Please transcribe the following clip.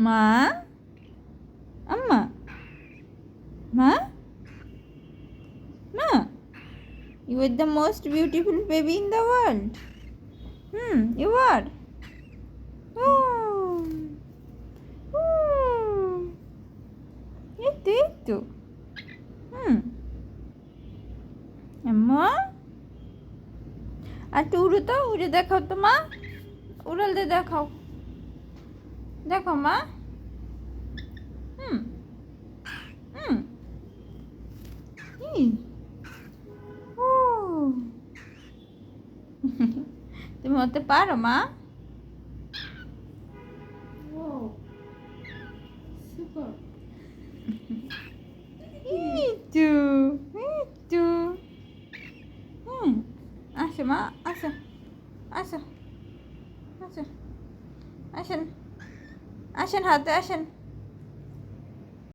মা, আম্মা, মা, মা, you are the most beautiful baby in the world. You are. Oh, oh. এই তো আম্মা, আর একটু উড়ো তো, উড়ে দেখাও তো মা, উড়াল দিয়ে দেখাও, দেখো মা। হুম হুম ই, ও তুমি হতে পারো মা? এই তো, এই তো। আসো মা, আসো, আসো, আসো, আসেন, আসেন, হাতে আসেন।